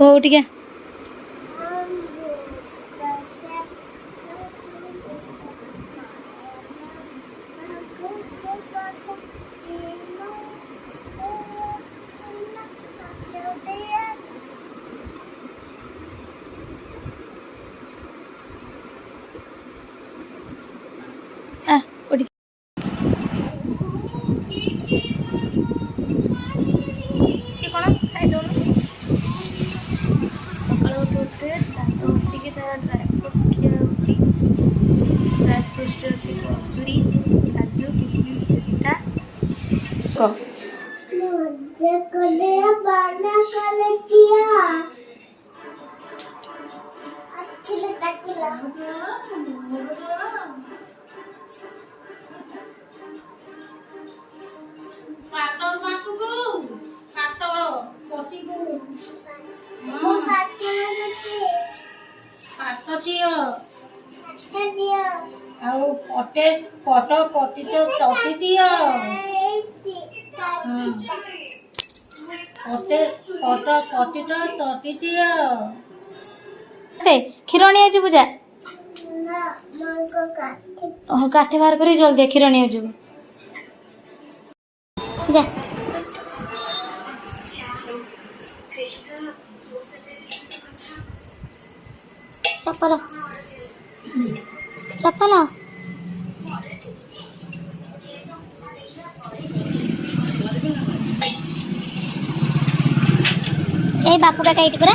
हो ठीक है। उठ सी कौन खाई दो सकाल उठे दात बसिक ड्राई फ्रुट्स खिया ड्राई फ्रुट्स अच्छे खजूरी काजू किशमिश पिस्ता ଆଉ ପଟେ ପଟ ପଟିଟ ତଟି ଦିଅ ପଟେ ପଟ ପଟିଟ ତଟି ଦିଅ से क्षीर नहीं आजु पूजा ओह काठी बाहर करी जल्दी क्षीर नहीं आजु जा चप्पल चप्पल ए बापू का कहीं पूरा